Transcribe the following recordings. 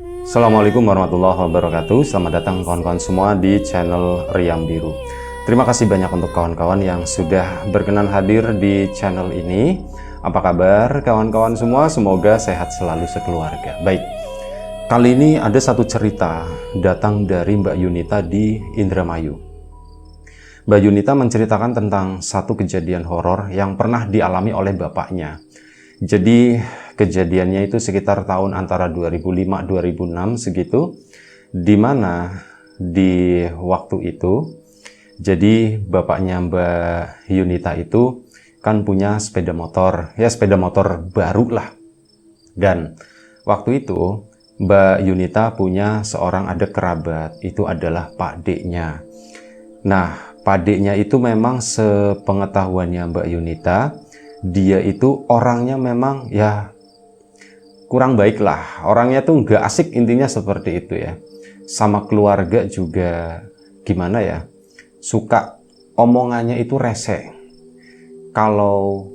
Assalamualaikum warahmatullahi wabarakatuh. Selamat datang kawan-kawan semua di channel Riam Biru. Terima kasih banyak untuk kawan-kawan yang sudah berkenan hadir di channel ini. Apa kabar kawan-kawan semua? Semoga sehat selalu sekeluarga. Baik, kali ini ada satu cerita datang dari Mbak Yunita di Indramayu. Mbak Yunita menceritakan tentang satu kejadian horor yang pernah dialami oleh bapaknya. Jadi kejadiannya itu sekitar tahun antara 2005-2006 segitu, dimana di waktu itu, jadi bapaknya Mbak Yunita itu kan punya sepeda motor, ya sepeda motor baru lah. Dan waktu itu Mbak Yunita punya seorang adik kerabat, itu adalah Pak D-nya. Nah, Pak D-nya itu memang sepengetahuannya Mbak Yunita, dia itu orangnya memang ya kurang baik lah. Orangnya tuh nggak asik, intinya seperti itu ya. Sama keluarga juga gimana ya, suka omongannya itu rese. Kalau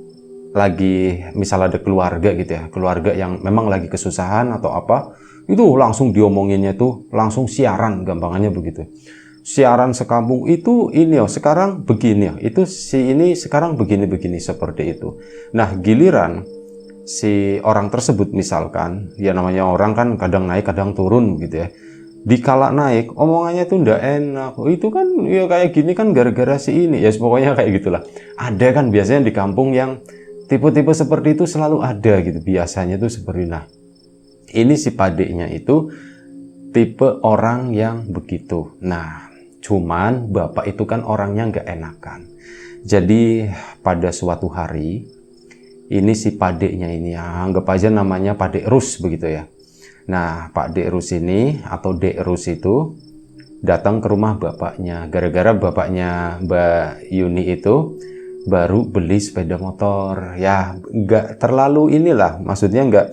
lagi misal ada keluarga gitu ya, keluarga yang memang lagi kesusahan atau apa, itu langsung diomonginnya tuh langsung siaran, gampangannya begitu. Siaran sekampung itu ini ya sekarang begini ya, itu si ini sekarang begini-begini seperti itu. Nah, giliran si orang tersebut misalkan, ya namanya orang kan kadang naik kadang turun gitu ya. Dikala naik omongannya tuh ndak enak. Oh, itu kan ya kayak gini kan gara-gara si ini. Ya pokoknya kayak gitulah. Ada kan biasanya di kampung yang tipe-tipe seperti itu selalu ada gitu. Biasanya tuh seperti nah. Ini si padeknya itu tipe orang yang begitu. Nah, cuman bapak itu kan orangnya nggak enakan. Jadi pada suatu hari ini si padeknya ini ya, anggap aja namanya Pak Dek Rus begitu ya. Nah, Pak Dek Rus ini atau Dek Rus itu datang ke rumah bapaknya. Gara-gara bapaknya Mbak Yuni itu baru beli sepeda motor. Ya nggak terlalu inilah, maksudnya nggak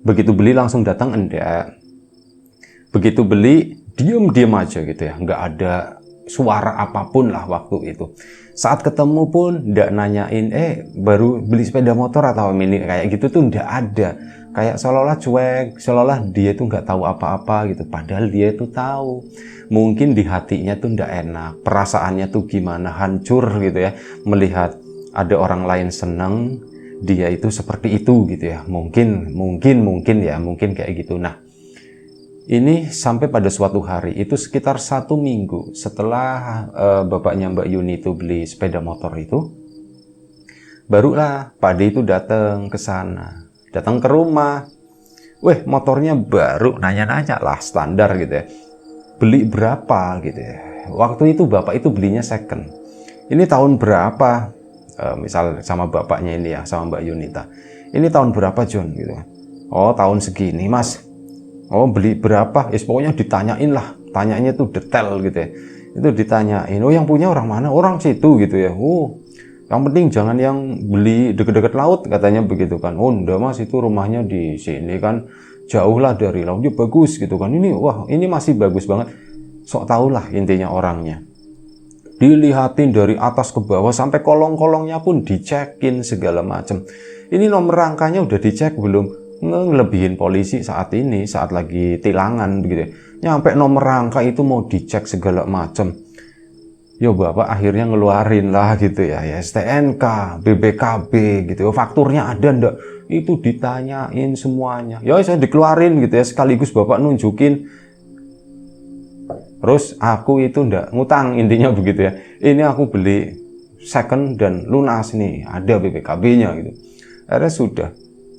begitu beli langsung datang, enggak. Begitu beli diem aja gitu ya, nggak ada suara apapun lah waktu itu. Saat ketemu pun nggak nanyain baru beli sepeda motor atau mini kayak gitu tuh nggak ada. Kayak seolah-olah cuek, seolah-olah dia tuh nggak tahu apa-apa gitu, padahal dia tuh tahu. Mungkin di hatinya tuh nggak enak, perasaannya tuh gimana, hancur gitu ya, melihat ada orang lain seneng, dia itu seperti itu gitu ya. Mungkin kayak gitu. Nah, ini sampai pada suatu hari, itu sekitar 1 minggu setelah bapaknya Mbak Yuni itu beli sepeda motor itu, barulah Pak D itu datang ke sana, datang ke rumah. Weh, motornya baru, nanya-nanya lah, standar gitu ya. Beli berapa gitu ya. Waktu itu bapak itu belinya second. Ini tahun berapa? Misal sama bapaknya ini ya, sama Mbak Yunita. Ini tahun berapa John gitu. Oh, tahun segini Mas. Oh, beli berapa? Pokoknya ditanyain lah. Tanyanya tuh detail gitu ya. Itu ditanyain. Oh, yang punya orang mana? Orang situ gitu ya. Oh, yang penting jangan yang beli deket-deket laut katanya begitu kan. Oh, enggak Mas, itu rumahnya di sini kan. Jauh lah dari laut. Ya, bagus gitu kan. Ini, wah, ini masih bagus banget. Sok tau lah intinya orangnya. Dilihatin dari atas ke bawah sampai kolong-kolongnya pun dicekin segala macam. Ini nomor rangkanya udah dicek belum? Ngelebihin polisi saat ini, saat lagi tilangan begitu. Nyampe nomor rangka itu mau dicek segala macam. Yo, bapak akhirnya ngeluarin lah gitu ya, STNK, BBKB gitu. Fakturnya ada ndak? Itu ditanyain semuanya. Ya saya dikeluarin gitu ya, sekaligus bapak nunjukin. Terus aku itu ndak ngutang, intinya begitu ya. Ini aku beli second dan lunas nih, ada BBKB-nya gitu. Akhirnya sudah.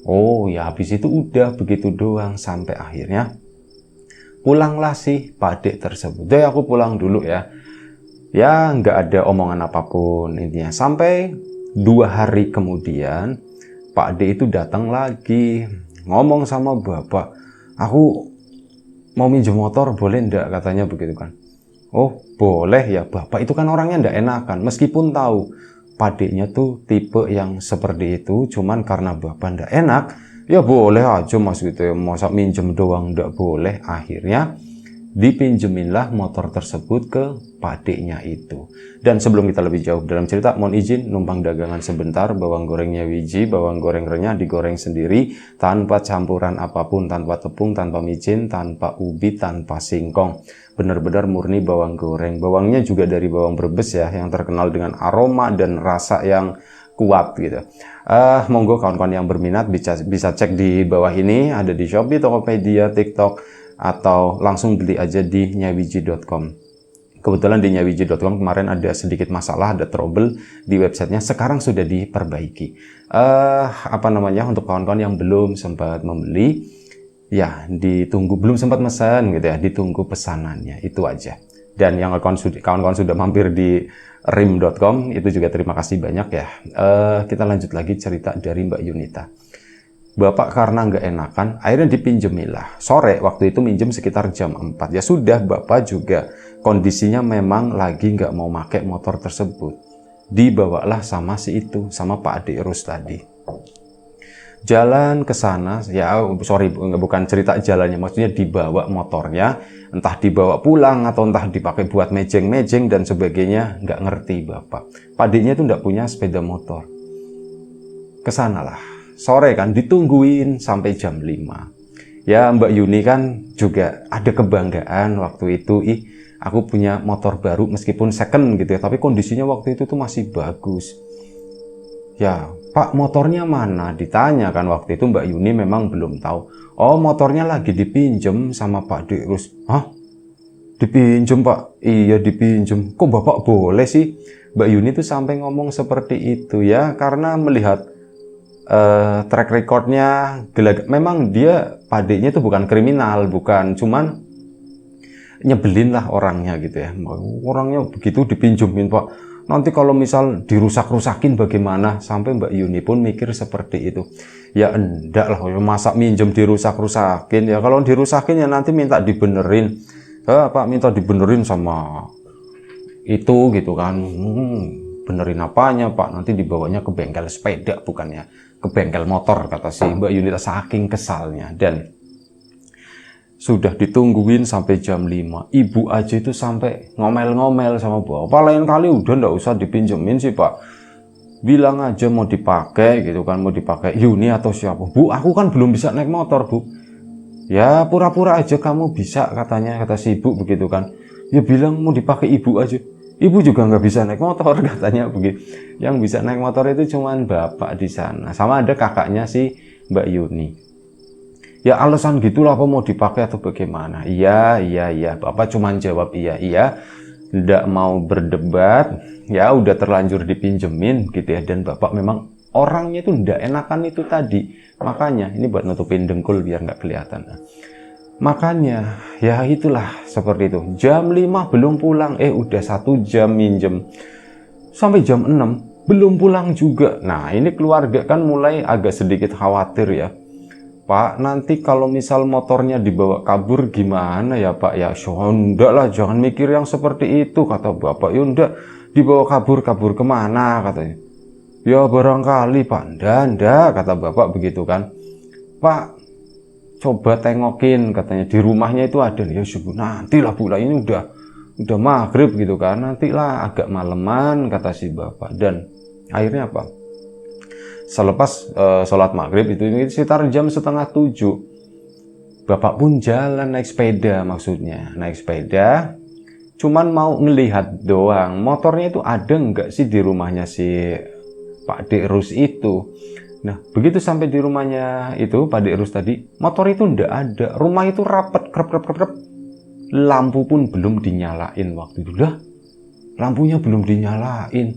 Oh ya, habis itu udah begitu doang sampai akhirnya pulanglah si Pak Dek tersebut. Jadi aku pulang dulu ya. Ya nggak ada omongan apapun intinya. Sampai 2 hari kemudian Pak Dek itu datang lagi ngomong sama bapak. Aku mau minjem motor boleh ndak katanya begitu kan. Oh boleh ya, bapak itu kan orangnya ndak enakan meskipun tahu padeknya tuh tipe yang seperti itu, cuman karena bapak ndak enak, ya boleh aja Mas gitu ya, masa minjem doang ndak boleh. Akhirnya dipinjeminlah motor tersebut ke pakdeknya itu. Dan sebelum kita lebih jauh dalam cerita, mohon izin numpang dagangan sebentar. Bawang gorengnya wiji, bawang goreng renyah digoreng sendiri tanpa campuran apapun, tanpa tepung, tanpa micin, tanpa ubi, tanpa singkong. Benar-benar murni bawang goreng. Bawangnya juga dari bawang Brebes ya, yang terkenal dengan aroma dan rasa yang kuat gitu. Monggo kawan-kawan yang berminat bisa cek di bawah ini, ada di Shopee, Tokopedia, TikTok, atau langsung beli aja di nyawiji.com. Kebetulan di nyawiji.com kemarin ada sedikit masalah, ada trouble di websitenya, sekarang sudah diperbaiki. Untuk kawan-kawan yang belum sempat membeli, ya ditunggu, belum sempat pesan gitu ya, ditunggu pesanannya, itu aja. Dan yang kawan-kawan sudah mampir di rim.com, itu juga terima kasih banyak ya. Kita lanjut lagi cerita dari Mbak Yunita. Bapak karena nggak enakan, akhirnya dipinjemilah. Sore waktu itu minjem sekitar jam 4. Ya sudah, Bapak juga kondisinya memang lagi nggak mau pakai motor tersebut. Dibawalah sama si itu, sama Pak Adik Rus tadi. Jalan ke sana, bukan cerita jalannya, maksudnya dibawa motornya, entah dibawa pulang atau entah dipakai buat mejeng-mejeng dan sebagainya, nggak ngerti Bapak. Pak Adiknya itu nggak punya sepeda motor. Kesanalah. Sore kan ditungguin sampai jam 5. Ya Mbak Yuni kan juga ada kebanggaan waktu itu, aku punya motor baru meskipun second gitu ya, tapi kondisinya waktu itu tuh masih bagus. Ya Pak, motornya mana? Ditanya kan waktu itu Mbak Yuni memang belum tahu. Oh, motornya lagi dipinjem sama Pak Dirus. Hah? Dipinjem Pak? Iya dipinjem. Kok Bapak boleh sih? Mbak Yuni tuh sampai ngomong seperti itu ya, karena melihat track recordnya memang dia padenya itu bukan kriminal, bukan cuman nyebelin lah orangnya gitu ya. Orangnya begitu dipinjemin Pak, nanti kalau misal dirusak-rusakin bagaimana? Sampai Mbak Yuni pun mikir seperti itu. Ya enggak lah, masa minjem dirusak-rusakin ya, kalau dirusakin ya nanti minta dibenerin. Pak minta dibenerin sama itu gitu kan. Benerin apanya Pak? Nanti dibawanya ke bengkel sepeda, bukannya ke bengkel motor, kata si Mbak Yunita saking kesalnya. Dan sudah ditungguin sampai jam 5. Ibu aja itu sampai ngomel-ngomel sama Bapak, lain kali udah ndak usah dipinjemin sih Pak, bilang aja mau dipakai gitu kan, mau dipakai Yuni atau siapa. Bu, aku kan belum bisa naik motor Bu. Ya pura-pura aja kamu bisa, katanya, kata si ibu begitu kan. Ya bilang mau dipakai ibu aja. Ibu juga nggak bisa naik motor, katanya begitu. Yang bisa naik motor itu cuman bapak di sana, sama ada kakaknya si Mbak Yuni. Ya alasan gitulah, apa mau dipakai atau bagaimana? Iya. Bapak cuman jawab iya. Nggak mau berdebat. Ya udah terlanjur dipinjemin gitu ya. Dan bapak memang orangnya itu nggak enakan itu tadi. Makanya ini buat nutupin dengkul biar nggak kelihatan. Makanya ya itulah seperti itu. Jam 5 belum pulang, udah 1 jam minjem. Sampai jam 6 belum pulang juga. Nah ini keluarga kan mulai agak sedikit khawatir ya. Pak, nanti kalau misal motornya dibawa kabur gimana ya Pak? Ya enggak lah, jangan mikir yang seperti itu, kata bapak. Ya enggak, dibawa kabur kemana katanya. Ya barangkali Pak. Ndak, kata bapak begitu kan. Pak, coba tengokin, katanya di rumahnya itu ada. Ya syukur, nantilah Bu, ini udah maghrib gitu kan, nantilah agak maleman, kata si bapak. Dan akhirnya apa, selepas sholat maghrib itu sekitar jam 6:30, bapak pun jalan naik sepeda, maksudnya naik sepeda cuman mau ngelihat doang motornya itu ada nggak sih di rumahnya si Pak Dirus itu. Nah, begitu sampai di rumahnya itu, Pak Dirus tadi, motor itu ndak ada. Rumah itu rapet, krep. Lampu pun belum dinyalain waktu itu. Lah, lampunya belum dinyalain.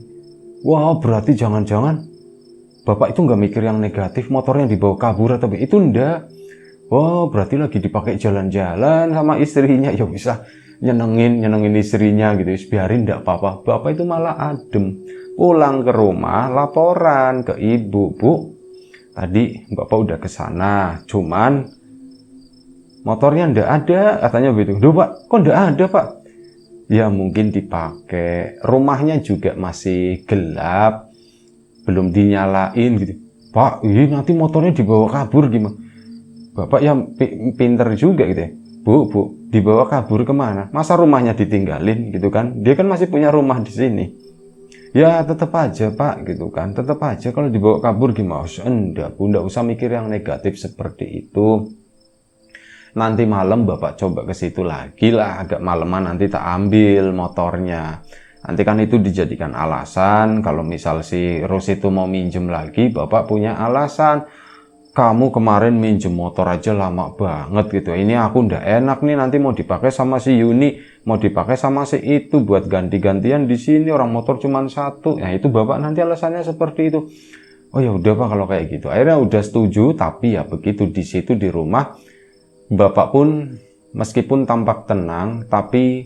Wah, berarti jangan-jangan Bapak itu nggak mikir yang negatif, motornya dibawa kabur atau itu ndak. Wah, berarti lagi dipakai jalan-jalan sama istrinya. Ya bisa nyenengin istrinya gitu. Biarin ndak apa-apa. Bapak itu malah adem. Pulang ke rumah, laporan ke ibu, Bu, tadi Bapak udah ke sana, cuman motornya ndak ada, katanya begitu. Duh Pak, kok ndak ada Pak? Ya mungkin dipakai, rumahnya juga masih gelap, belum dinyalain gitu. Pak, nanti motornya dibawa kabur gimana? Bapak yang pinter juga gitu ya. Bu, dibawa kabur kemana? Masa rumahnya ditinggalin gitu kan? Dia kan masih punya rumah di sini. Ya tetap aja Pak gitu kan, tetap aja kalau dibawa kabur gimana? Enggak Bu, enggak usah mikir yang negatif seperti itu. Nanti malam Bapak coba ke situ lagi lah, agak maleman nanti tak ambil motornya. Nanti kan itu dijadikan alasan, kalau misal si Ros itu mau minjem lagi, Bapak punya alasan. Kamu kemarin minjem motor aja lama banget gitu. Ini aku ndak enak nih, nanti mau dipakai sama si Yuni, mau dipakai sama si itu buat ganti-gantian di sini, orang motor cuma satu. Nah itu Bapak nanti alasannya seperti itu. Oh ya udah Pak kalau kayak gitu. Akhirnya udah setuju, tapi ya begitu di situ di rumah Bapak pun meskipun tampak tenang, tapi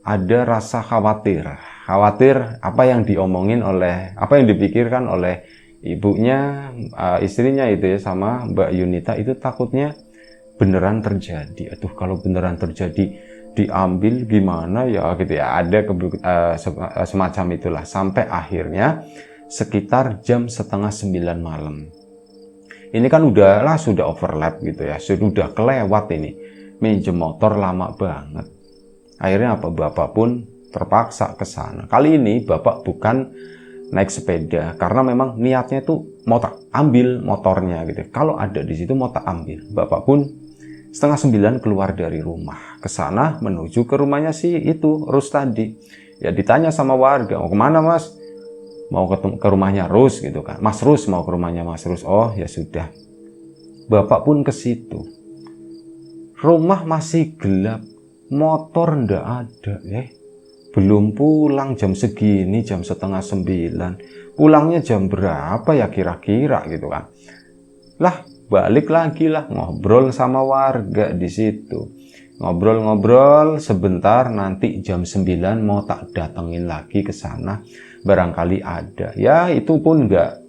ada rasa khawatir. Khawatir apa yang diomongin oleh, apa yang dipikirkan oleh ibunya, istrinya itu ya, sama Mbak Yunita itu takutnya beneran terjadi. Aduh kalau beneran terjadi diambil gimana ya gitu ya, ada semacam itulah. Sampai akhirnya sekitar jam 8:30 malam. Ini kan sudah overlap gitu ya, sudah kelewat ini. Minjem motor lama banget. Akhirnya apa, Bapak pun terpaksa ke sana. Kali ini Bapak bukan naik sepeda karena memang niatnya itu mau tak ambil motornya gitu. Kalau ada di situ mau tak ambil. Bapak pun 8:30 keluar dari rumah ke sana menuju ke rumahnya si itu Rus tadi. Ya ditanya sama warga, mau kemana Mas? Mau ke rumahnya Rus gitu kan. Mas Rus mau ke rumahnya Mas Rus. Oh ya sudah. Bapak pun ke situ. Rumah masih gelap, motor ndak ada. Belum pulang jam segini, jam 8:30. Pulangnya jam berapa ya kira-kira gitu kan. Lah, balik lagi lah ngobrol sama warga di situ. Ngobrol-ngobrol sebentar, nanti jam 9 mau tak datengin lagi ke sana. Barangkali ada. Ya, itu pun nggak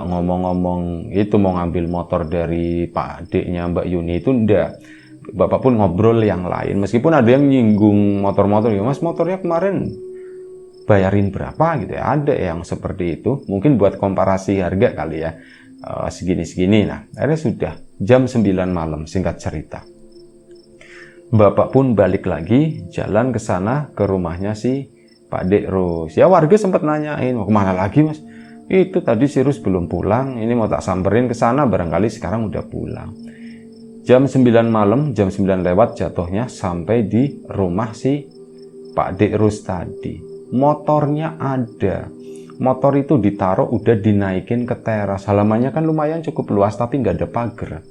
ngomong-ngomong itu mau ngambil motor dari Pak adiknya Mbak Yuni itu ndak. Bapak pun ngobrol yang lain, meskipun ada yang nyinggung motor-motor, ya Mas motornya kemarin bayarin berapa gitu ya, ada yang seperti itu, mungkin buat komparasi harga kali ya, segini-segini. Nah akhirnya sudah jam 9 malam, singkat cerita Bapak pun balik lagi, jalan ke sana ke rumahnya si Pak Dek Rus. Ya warga sempat nanyain, mau kemana lagi Mas? Itu tadi si Rus belum pulang, ini mau tak samperin ke sana, barangkali sekarang udah pulang. Jam 9 malam, jam 9 lewat jatuhnya sampai di rumah si Pak Dek Rus tadi. Motornya ada. Motor itu ditaruh udah dinaikin ke teras. Halamannya kan lumayan cukup luas tapi nggak ada pagar.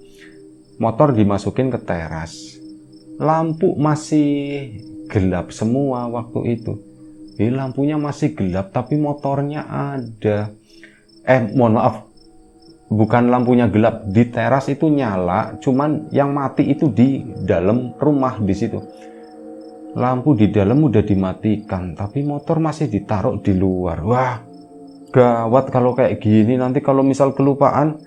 Motor dimasukin ke teras. Lampu masih gelap semua waktu itu. Lampunya masih gelap tapi motornya ada. Mohon maaf. Bukan lampunya gelap, di teras itu nyala, cuman yang mati itu di dalam rumah di situ. Lampu di dalam udah dimatikan, tapi motor masih ditaruh di luar. Wah, gawat kalau kayak gini. Nanti kalau misal kelupaan,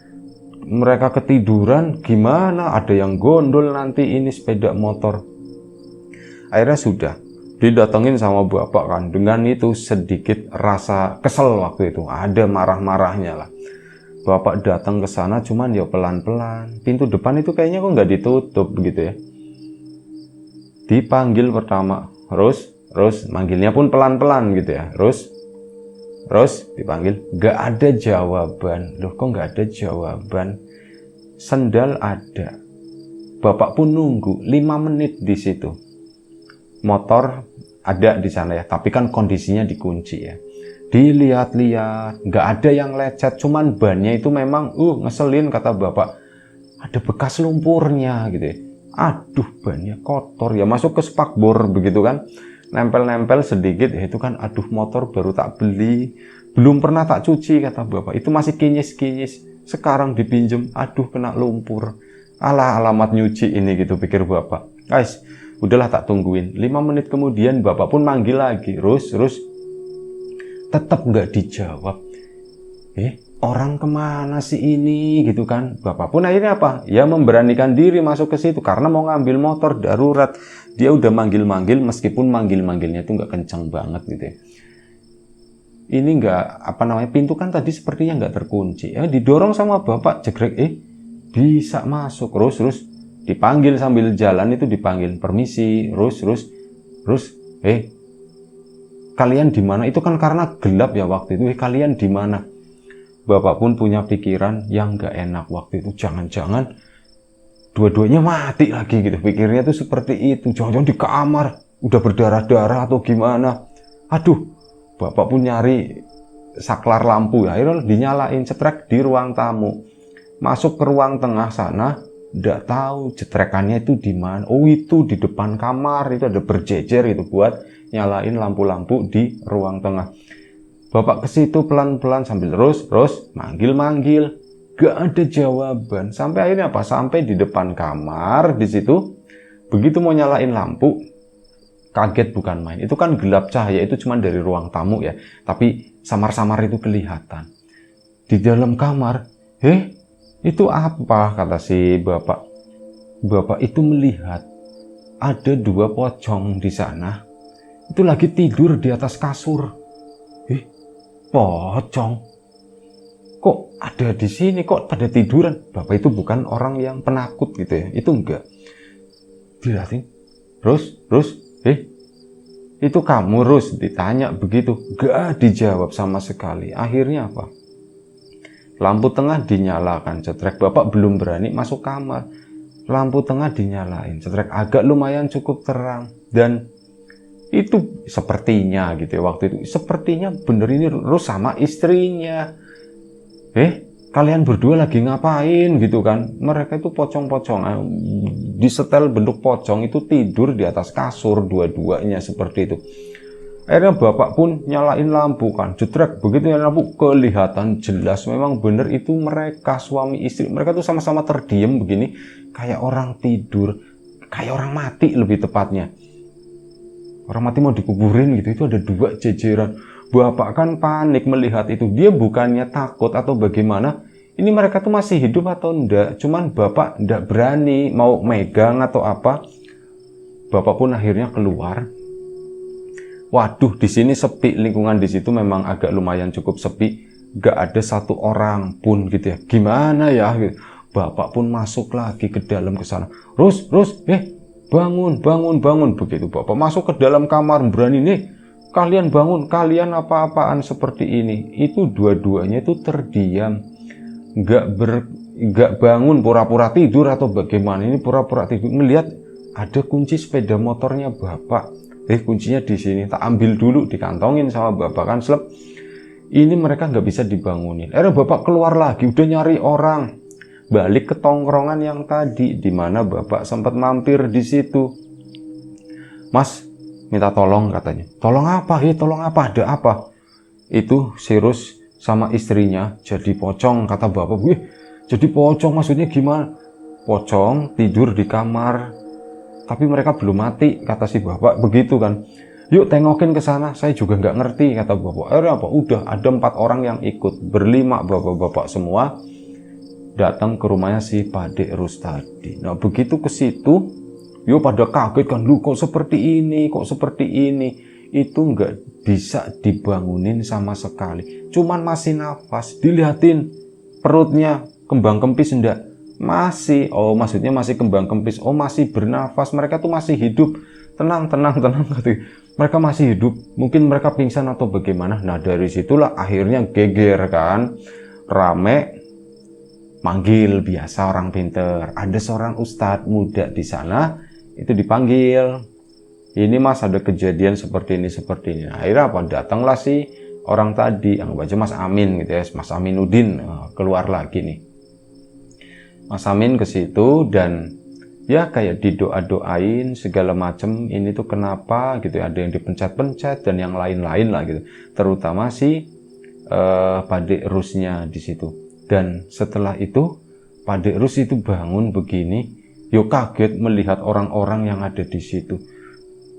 mereka ketiduran, gimana? Ada yang gondol nanti ini sepeda motor. Akhirnya sudah didatengin sama Bapak kan, dengan itu sedikit rasa kesel waktu itu. Ada marah-marahnya lah. Bapak datang ke sana cuman ya pelan-pelan. Pintu depan itu kayaknya kok nggak ditutup begitu ya. Dipanggil pertama, Rus, manggilnya pun pelan-pelan gitu ya. Rus, dipanggil, nggak ada jawaban. Loh kok nggak ada jawaban? Sendal ada. Bapak pun nunggu 5 menit di situ. Motor ada di sana ya, tapi kan kondisinya dikunci ya. Dilihat-lihat, nggak ada yang lecet, cuman bannya itu memang ngeselin kata Bapak. Ada bekas lumpurnya gitu ya. Aduh, bannya kotor ya, masuk ke spakbor begitu kan. Nempel-nempel sedikit ya, itu kan aduh motor baru tak beli, belum pernah tak cuci kata Bapak. Itu masih kinyis-kinyis. Sekarang dipinjem, aduh kena lumpur. Alah alamat nyuci ini gitu pikir Bapak. Guys, udahlah tak tungguin. 5 menit kemudian Bapak pun manggil lagi, Rus. Tetap nggak dijawab. Orang kemana sih ini gitu kan. Bapak pun akhirnya apa? Ya memberanikan diri masuk ke situ karena mau ngambil motor darurat. Dia udah manggil-manggil meskipun manggil-manggilnya itu nggak kencang banget gitu ya. Ini nggak pintu kan tadi sepertinya nggak terkunci. Didorong sama Bapak jegrek bisa masuk. Terus dipanggil sambil jalan itu dipanggil, permisi, Rus, kalian di mana? Itu kan karena gelap ya waktu itu. Kalian di mana? Bapak pun punya pikiran yang gak enak waktu itu. Jangan-jangan dua-duanya mati lagi gitu. Pikirnya tuh seperti itu. Jangan-jangan di kamar udah berdarah-darah atau gimana. Aduh, bapak pun nyari saklar lampu ya. Akhirnya dinyalain, cetrek di ruang tamu. Masuk ke ruang tengah sana, nggak tahu jetrekannya itu di mana. Oh, itu di depan kamar, itu ada berjejer itu buat nyalain lampu-lampu di ruang tengah. Bapak ke situ pelan-pelan sambil terus manggil-manggil, gak ada jawaban. Sampai akhirnya apa? Sampai di depan kamar di situ. Begitu mau nyalain lampu, kaget bukan main. Itu kan gelap, cahaya itu cuma dari ruang tamu ya. Tapi samar-samar itu kelihatan. Di dalam kamar, itu apa? Kata si bapak. Bapak itu melihat ada 2 pocong di sana. Itu lagi tidur di atas kasur. Pocong? Kok ada di sini? Kok pada tiduran? Bapak itu bukan orang yang penakut gitu ya. Itu enggak. Dilihatin. Rus, itu kamu, Rus? Ditanya begitu. Enggak dijawab sama sekali. Akhirnya apa? Lampu tengah dinyalakan, cetrek. Bapak belum berani masuk kamar. Lampu tengah dinyalain, cetrek. Agak lumayan cukup terang. Dan itu sepertinya gitu ya waktu itu. Sepertinya bener ini Rus sama istrinya. Kalian berdua lagi ngapain gitu kan? Mereka itu pocong-pocong. Disetel bentuk pocong itu tidur di atas kasur dua-duanya seperti itu. Akhirnya bapak pun nyalain lampu kan, jetrek. Begitu nyalain lampu kelihatan jelas memang bener itu mereka suami istri. Mereka tuh sama-sama terdiam begini, kayak orang tidur, kayak orang mati lebih tepatnya. Orang mati mau dikuburin gitu. Itu ada 2 jejeran. Bapak kan panik melihat itu. Dia bukannya takut atau bagaimana. Ini mereka tuh masih hidup atau enggak. Cuman bapak enggak berani mau megang atau apa. Bapak pun akhirnya keluar. Waduh, di sini sepi, lingkungan di situ memang agak lumayan cukup sepi. Gak ada 1 orang pun gitu ya. Gimana ya? Bapak pun masuk lagi ke dalam ke sana. Rus, bangun. Begitu bapak masuk ke dalam kamar, berani nih. Kalian bangun, kalian apa-apaan seperti ini. Itu dua-duanya itu terdiam. Gak bangun, pura-pura tidur atau bagaimana. Ini pura-pura tidur. Melihat ada kunci sepeda motornya bapak. Kuncinya di sini, tak ambil dulu, dikantongin sama bapak kan, slep. Ini mereka nggak bisa dibangunin. Akhirnya bapak keluar lagi, udah nyari orang, balik ke tongkrongan yang tadi, di mana bapak sempat mampir di situ. Mas, minta tolong katanya. Tolong apa? Tolong apa? Ada apa? Itu si Rus sama istrinya jadi pocong, kata bapak. Jadi pocong maksudnya gimana? Pocong tidur di kamar. Tapi mereka belum mati, kata si bapak begitu kan. Yuk tengokin ke sana, saya juga nggak ngerti, kata bapak. Akhirnya apa? Udah ada 4 orang yang ikut, berlima bapak-bapak semua datang ke rumahnya si Pak Dek Rus tadi. Nah begitu ke situ, yuk pada kaget kan, lu kok seperti ini, Itu nggak bisa dibangunin sama sekali. Cuman masih nafas, dilihatin perutnya kembang kempis enggak? Masih, maksudnya masih kembang kempis, masih bernafas, mereka tuh masih hidup, tenang, mereka masih hidup, mungkin mereka pingsan atau bagaimana. Nah dari situlah akhirnya geger kan, rame, manggil biasa orang pinter, ada seorang ustadz muda di sana, itu dipanggil, ini mas ada kejadian seperti ini. Akhirnya apa, datanglah si orang tadi, yang baca Mas Amin gitu ya, Mas Aminuddin, keluar lagi nih. Mas Amin ke situ dan ya kayak didoa-doain segala macem, ini tuh kenapa gitu ya, ada yang dipencet-pencet dan yang lain-lain lah gitu. Terutama si Pak Dek Rusnya di situ. Dan setelah itu Pak Dek Rus itu bangun begini, kaget melihat orang-orang yang ada di situ.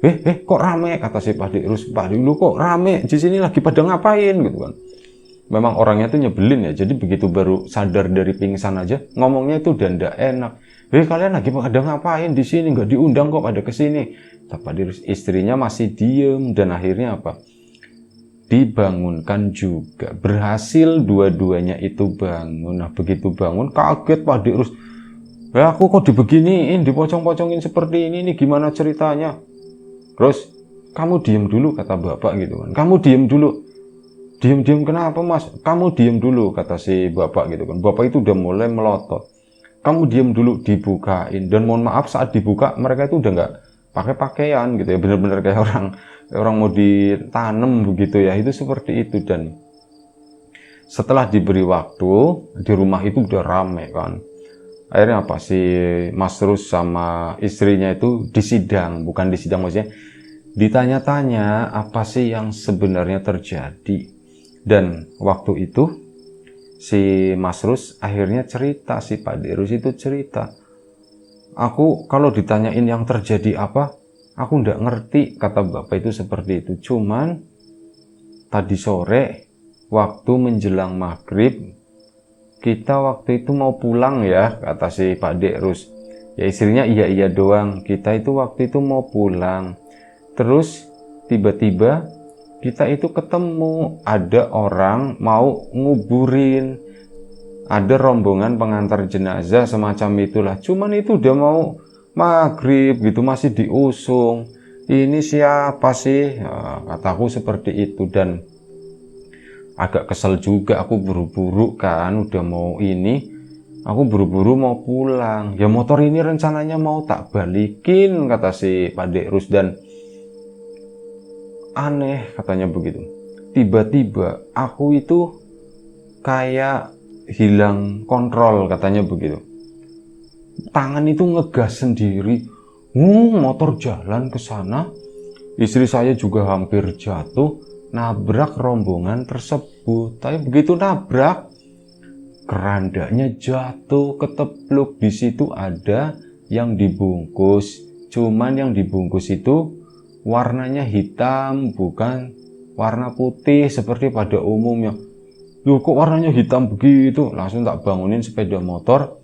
Kok rame, kata si Pak Dek Rus. Pak Dek, lu kok rame di sini, lagi pada ngapain gitu kan. Memang orangnya tuh nyebelin ya, jadi begitu baru sadar dari pingsan aja ngomongnya itu udah ndak enak. Kalian lagi pada ngapain di sini, nggak diundang kok pada kesini. Tapi istrinya masih diem dan akhirnya apa, dibangunkan juga, berhasil dua-duanya itu bangun. Nah begitu bangun kaget Pak Dek Rus, Ya aku kok dibeginiin, dipocong-pocongin seperti ini gimana ceritanya? Terus, kamu diem dulu kata bapak gitu kan. Kamu diem dulu. Diem kenapa mas? Kamu diem dulu kata si bapak gitu kan. Bapak itu udah mulai melotot. Kamu diem dulu, dibukain. Dan mohon maaf saat dibuka mereka itu udah nggak pakai pakaian gitu ya. Bener-bener kayak orang mau ditanam begitu ya. Itu seperti itu. Dan setelah diberi waktu, di rumah itu udah rame kan. Akhirnya apa, si Mas Rus sama istrinya itu disidang, bukan disidang maksudnya ditanya-tanya apa sih yang sebenarnya terjadi. Dan waktu itu si Mas Rus akhirnya cerita, si Pak Derus itu cerita, aku kalau ditanyain yang terjadi apa, aku nggak ngerti, kata bapak itu seperti itu. Cuman tadi sore waktu menjelang maghrib, kita waktu itu mau pulang ya, kata si Pak Derus. Ya istrinya iya doang, kita itu waktu itu mau pulang. Terus tiba-tiba kita itu ketemu ada orang mau nguburin, ada rombongan pengantar jenazah semacam itulah. Cuman itu udah mau maghrib gitu, masih diusung. Ini siapa sih? Nah, kataku seperti itu. Dan agak kesel juga, aku buru-buru kan udah mau ini, aku buru-buru mau pulang. Ya motor ini rencananya mau tak balikin, kata si Pak Derus. Dan aneh katanya begitu, tiba-tiba aku itu kayak hilang kontrol, katanya begitu. Tangan itu ngegas sendiri, motor jalan ke sana. Istri saya juga hampir jatuh, nabrak rombongan tersebut. Tapi begitu nabrak, kerandanya jatuh, ketepluk. Di situ ada yang dibungkus, cuman yang dibungkus itu warnanya hitam, bukan warna putih seperti pada umumnya. Loh kok warnanya hitam begitu? Langsung tak bangunin sepeda motor.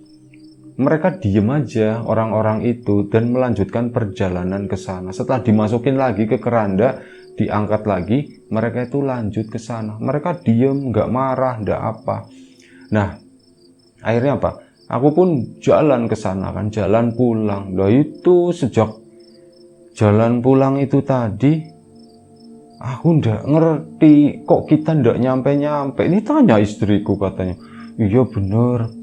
Mereka diem aja orang-orang itu dan melanjutkan perjalanan ke sana. Setelah dimasukin lagi ke keranda, diangkat lagi, mereka itu lanjut ke sana. Mereka diem, nggak marah, nggak apa. Nah, akhirnya apa? Aku pun jalan ke sana kan, jalan pulang. Nah itu sejak jalan pulang itu tadi, aku ndak ngerti kok kita ndak nyampe-nyampe. Ini tanya istriku, katanya, iya bener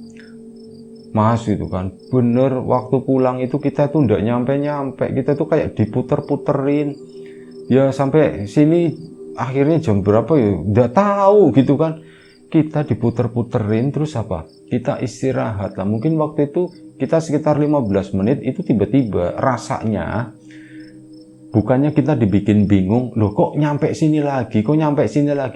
mas itu kan, bener waktu pulang itu kita tuh ndak nyampe-nyampe. Kita tuh kayak diputer-puterin. Ya sampai sini akhirnya jam berapa ya, ndak tahu gitu kan. Kita diputer-puterin terus apa? Kita istirahat lah. Mungkin waktu itu kita sekitar 15 menit itu tiba-tiba rasanya bukannya kita dibikin bingung, loh kok nyampe sini lagi,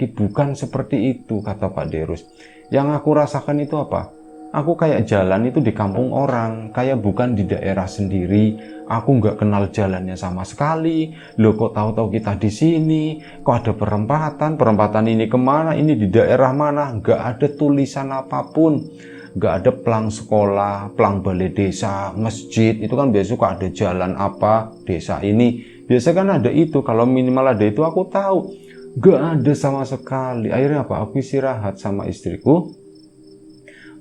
bukan seperti itu, kata Pak Derus. Yang aku rasakan itu apa? Aku kayak jalan itu di kampung orang, kayak bukan di daerah sendiri. Aku nggak kenal jalannya sama sekali. Loh kok tahu-tahu kita di sini? Kok ada perempatan ini kemana? Ini di daerah mana? Nggak ada tulisan apapun. Nggak ada pelang sekolah, pelang balai desa, masjid. Itu kan biasa suka ada jalan apa desa ini. Biasa kan ada itu, kalau minimal ada itu aku tahu. Gak ada sama sekali. Akhirnya apa? Aku istirahat sama istriku,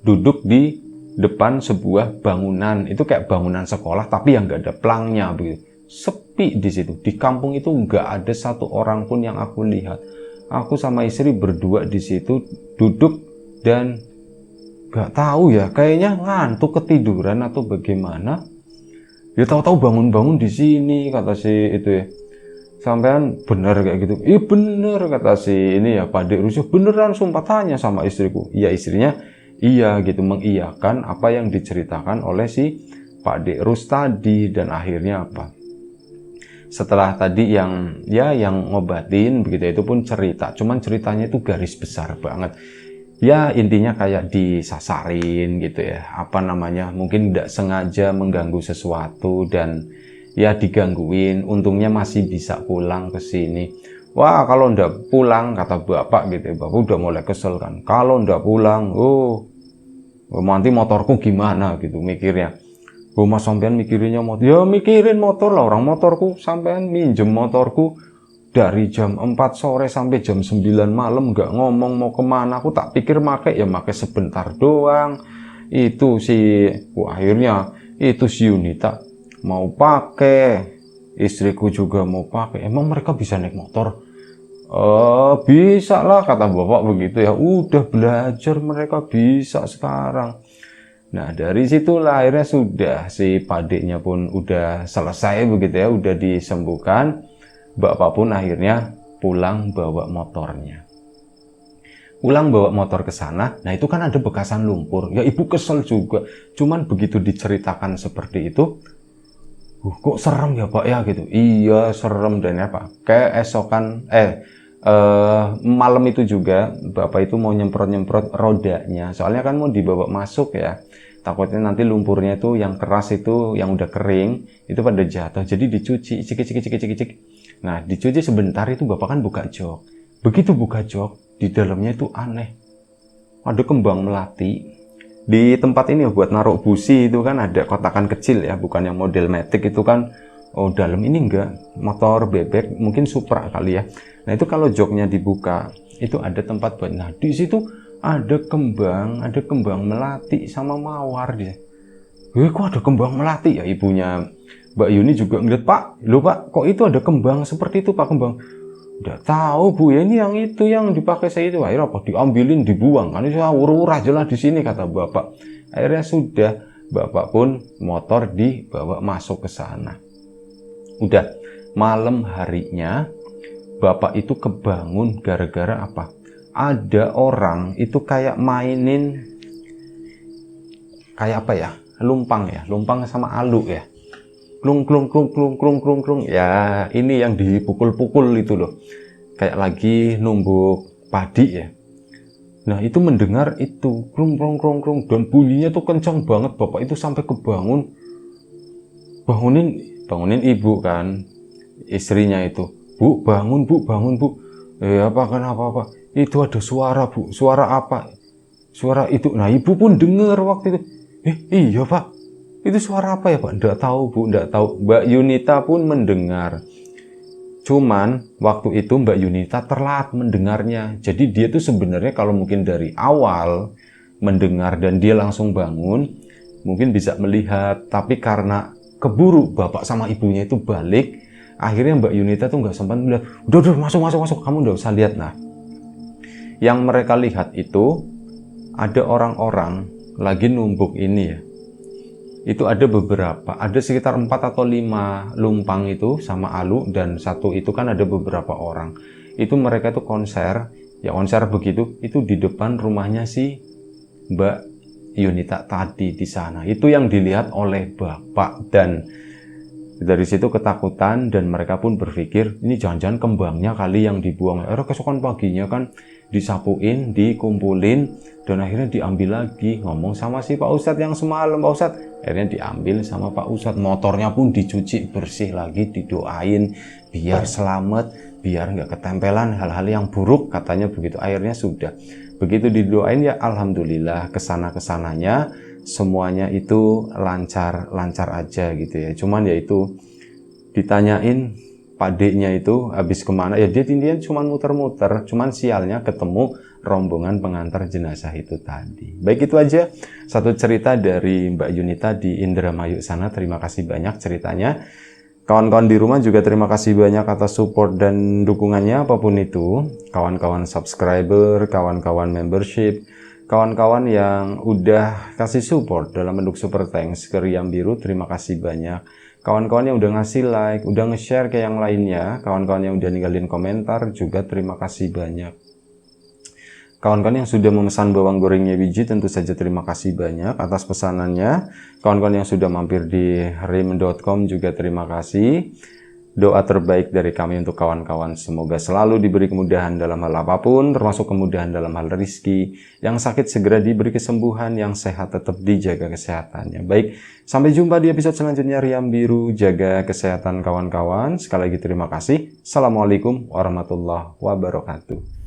duduk di depan sebuah bangunan. Itu kayak bangunan sekolah, tapi yang gak ada pelangnya begitu. Sepi di situ. Di kampung itu gak ada satu orang pun yang aku lihat. Aku sama istri berdua di situ duduk dan gak tahu ya, kayaknya ngantuk, ketiduran atau bagaimana. Ya tahu-tahu bangun-bangun di sini, kata si itu ya. Sampean bener kayak gitu? Iya bener, kata si ini ya Pak Derus. Beneran, sumpah, tanya sama istriku. Iya, istrinya iya gitu, mengiyakan apa yang diceritakan oleh si Pak Derus tadi. Dan akhirnya apa? Setelah tadi yang ngobatin begitu, itu pun cerita. Cuman ceritanya itu garis besar banget. Ya intinya kayak disasarin gitu ya, apa namanya, mungkin tidak sengaja mengganggu sesuatu dan ya digangguin. Untungnya masih bisa pulang ke sini. Wah kalau ndak pulang, kata bapak gitu ya, bapak udah mulai kesel kan. Kalau ndak pulang, nanti motorku gimana gitu mikirnya. Mas sampean mikirinnya motor, ya mikirin motor lah, orang motorku, sampean minjem motorku dari jam 4 sore sampai jam 9 malam nggak ngomong mau kemana. Aku tak pikir make sebentar doang. Itu akhirnya itu si Yunita mau pakai, istriku juga mau pakai. Emang mereka bisa naik motor? Bisa lah, kata bapak begitu ya. Udah belajar, mereka bisa sekarang. Nah, dari situlah akhirnya sudah si padiknya pun udah selesai begitu ya, udah disembuhkan. Bapak pun akhirnya pulang bawa motornya. Pulang bawa motor ke sana, nah itu kan ada bekasan lumpur. Ya ibu kesel juga. Cuman begitu diceritakan seperti itu, kok serem ya Pak ya gitu. Iya serem, dan ya Pak. Kayak malam itu juga Bapak itu mau nyemprot-nyemprot rodanya. Soalnya kan mau dibawa masuk ya. Takutnya nanti lumpurnya itu yang keras itu, yang udah kering, itu pada jatuh. Jadi dicuci, cik. Nah dicuci sebentar itu Bapak kan buka jok. Begitu buka jok, di dalamnya itu aneh. Ada kembang melati. Di tempat ini buat naruh busi itu kan ada kotakan kecil ya, bukan yang model matic itu kan. Oh dalam ini enggak, motor bebek, mungkin Supra kali ya. Nah itu kalau joknya dibuka, itu ada tempat buat. Nah di situ ada kembang melati sama mawar dia. Kok ada kembang melati ya? Ibunya Mbak Yuni juga ngeliat, Pak, loh Pak, kok itu ada kembang seperti itu Pak, kembang? Nggak tahu Bu, ya ini yang itu yang dipakai saya itu. Akhirnya apa? Diambilin, dibuang. Kan itu urah jelas di sini kata Bapak. Akhirnya sudah, Bapak pun motor dibawa masuk ke sana. Udah malam harinya Bapak itu kebangun gara-gara apa? Ada orang itu kayak mainin kayak apa ya? Lumpang sama alu ya. Klung. Ya, ini yang dipukul-pukul itu loh. Kayak lagi numbuk padi ya. Nah, itu mendengar itu klung. Dan bunyinya tuh kencang banget. Bapak itu sampai kebangun. Bangunin ibu kan. Istrinya itu. Bu, bangun Bu. Kenapa? Itu ada suara Bu. Suara apa? Suara itu. Nah, ibu pun dengar waktu itu. Iya Pak. Itu suara apa ya Pak? Nggak tahu Bu, nggak tahu. Mbak Yunita pun mendengar. Cuman waktu itu Mbak Yunita telat mendengarnya. Jadi dia tuh sebenarnya kalau mungkin dari awal mendengar dan dia langsung bangun, mungkin bisa melihat. Tapi karena keburu bapak sama ibunya itu balik, akhirnya Mbak Yunita tuh nggak sempat melihat. Udah masuk. Kamu nggak usah lihat. Nah, yang mereka lihat itu ada orang-orang lagi numbuk ini ya. Itu ada beberapa, ada sekitar 4 atau 5 lumpang itu sama alu, dan satu itu kan ada beberapa orang. Itu mereka itu konser begitu, itu di depan rumahnya si Mbak Yunita tadi di sana. Itu yang dilihat oleh Bapak, dan dari situ ketakutan, dan mereka pun berpikir ini jangan-jangan kembangnya kali yang dibuang. Keesokan paginya kan disapuin, dikumpulin, dan akhirnya diambil lagi. Ngomong sama si Pak Ustadz yang semalam, Pak Ustadz, akhirnya diambil sama Pak Ustadz. Motornya pun dicuci bersih lagi, didoain biar selamat, biar nggak ketempelan hal-hal yang buruk, katanya begitu. Akhirnya sudah begitu didoain ya, alhamdulillah kesananya semuanya itu lancar aja gitu ya. Cuman ya itu ditanyain padeknya itu habis kemana ya, dia intinya cuma muter-muter. Cuman sialnya ketemu rombongan pengantar jenazah itu tadi. Baik, itu aja satu cerita dari Mbak Yunita di Indramayu sana. Terima kasih banyak ceritanya. Kawan-kawan di rumah juga terima kasih banyak atas support dan dukungannya apapun itu. Kawan-kawan subscriber, kawan-kawan membership, kawan-kawan yang udah kasih support dalam bentuk super thanks ke Riam Biru, terima kasih banyak. Kawan-kawan yang udah ngasih like, udah nge-share ke yang lainnya, kawan-kawan yang udah ninggalin komentar juga terima kasih banyak. Kawan-kawan yang sudah memesan bawang gorengnya biji tentu saja terima kasih banyak atas pesanannya. Kawan-kawan yang sudah mampir di rim.com juga terima kasih. Doa terbaik dari kami untuk kawan-kawan, semoga selalu diberi kemudahan dalam hal apapun, termasuk kemudahan dalam hal rezeki. Yang sakit segera diberi kesembuhan, yang sehat tetap dijaga kesehatannya. Baik, sampai jumpa di episode selanjutnya Riam Biru. Jaga kesehatan kawan-kawan. Sekali lagi terima kasih. Assalamualaikum warahmatullahi wabarakatuh.